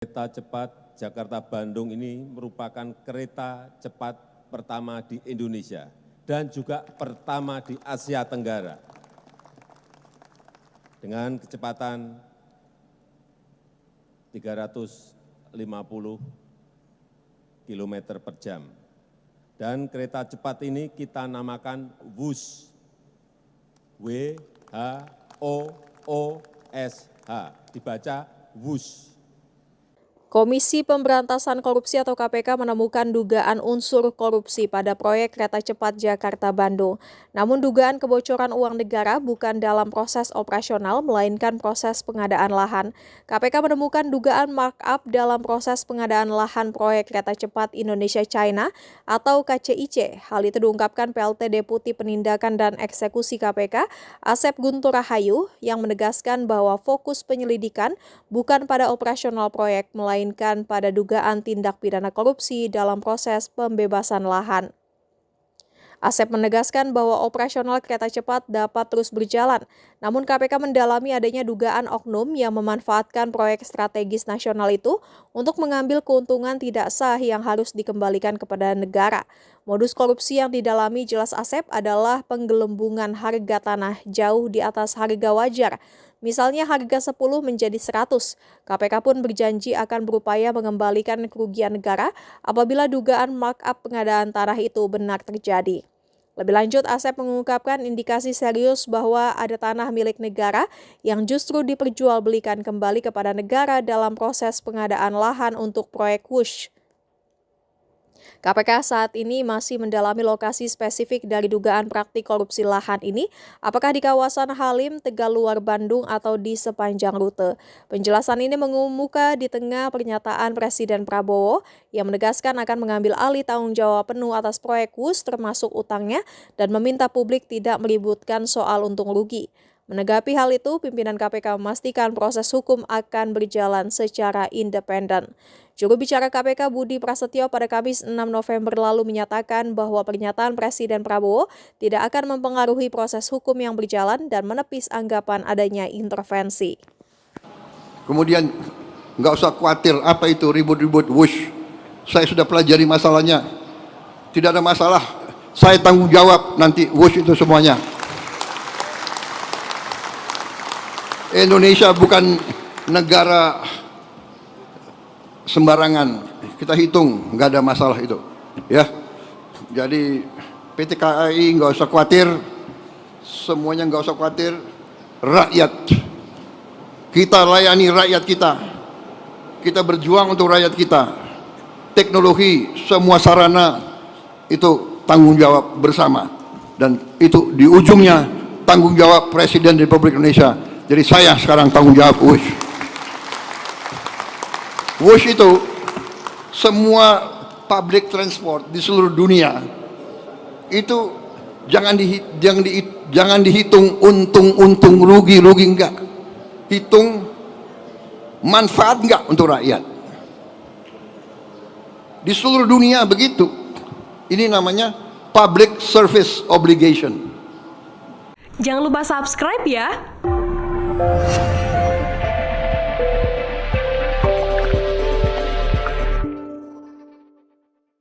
Kereta cepat Jakarta-Bandung ini merupakan kereta cepat pertama di Indonesia dan juga pertama di Asia Tenggara. Dengan kecepatan 350 km per jam. Dan kereta cepat ini kita namakan WUSH, W-H-O-O-S-H, dibaca WUSH. Komisi Pemberantasan Korupsi atau KPK menemukan dugaan unsur korupsi pada proyek kereta cepat Jakarta-Bandung. Namun dugaan kebocoran uang negara bukan dalam proses operasional, melainkan proses pengadaan lahan. KPK menemukan dugaan markup dalam proses pengadaan lahan proyek kereta cepat Indonesia-China atau KCIC. Hal itu diungkapkan PLT Deputi Penindakan dan Eksekusi KPK, Asep Guntur Rahayu, yang menegaskan bahwa fokus penyelidikan bukan pada operasional proyek, melainkan pada dugaan tindak pidana korupsi dalam proses pembebasan lahan. Asep menegaskan bahwa operasional kereta cepat dapat terus berjalan, namun KPK mendalami adanya dugaan oknum yang memanfaatkan proyek strategis nasional itu untuk mengambil keuntungan tidak sah yang harus dikembalikan kepada negara. Modus korupsi yang didalami jelas Asep adalah penggelembungan harga tanah jauh di atas harga wajar. Misalnya harga 10 menjadi 100. KPK pun berjanji akan berupaya mengembalikan kerugian negara apabila dugaan markup pengadaan tanah itu benar terjadi. Lebih lanjut, Asep mengungkapkan indikasi serius bahwa ada tanah milik negara yang justru diperjualbelikan kembali kepada negara dalam proses pengadaan lahan untuk proyek WUSH. KPK saat ini masih mendalami lokasi spesifik dari dugaan praktik korupsi lahan ini, apakah di kawasan Halim, Tegaluar, Bandung, atau di sepanjang rute. Penjelasan ini mengemuka di tengah pernyataan Presiden Prabowo yang menegaskan akan mengambil alih tanggung jawab penuh atas proyek WUSH termasuk utangnya dan meminta publik tidak meributkan soal untung rugi. Menanggapi hal itu, pimpinan KPK memastikan proses hukum akan berjalan secara independen. Juru bicara KPK Budi Prasetyo pada Kamis 6 November lalu menyatakan bahwa pernyataan Presiden Prabowo tidak akan mempengaruhi proses hukum yang berjalan dan menepis anggapan adanya intervensi. Kemudian nggak usah khawatir apa itu ribut-ribut WUSH. Saya sudah pelajari masalahnya. Tidak ada masalah. Saya tanggung jawab nanti WUSH itu semuanya. Indonesia bukan negara sembarangan. Kita hitung, nggak ada masalah itu, ya. Jadi PT KAI nggak usah khawatir, semuanya nggak usah khawatir. Rakyat, kita layani rakyat kita. Kita berjuang untuk rakyat kita. Teknologi, semua sarana itu tanggung jawab bersama, dan itu di ujungnya tanggung jawab Presiden Republik Indonesia. Jadi saya sekarang tanggung jawab WUSH. WUSH itu semua public transport di seluruh dunia itu jangan dihitung untung rugi enggak. Hitung manfaat enggak untuk rakyat. Di seluruh dunia begitu. Ini namanya public service obligation. Jangan lupa subscribe ya.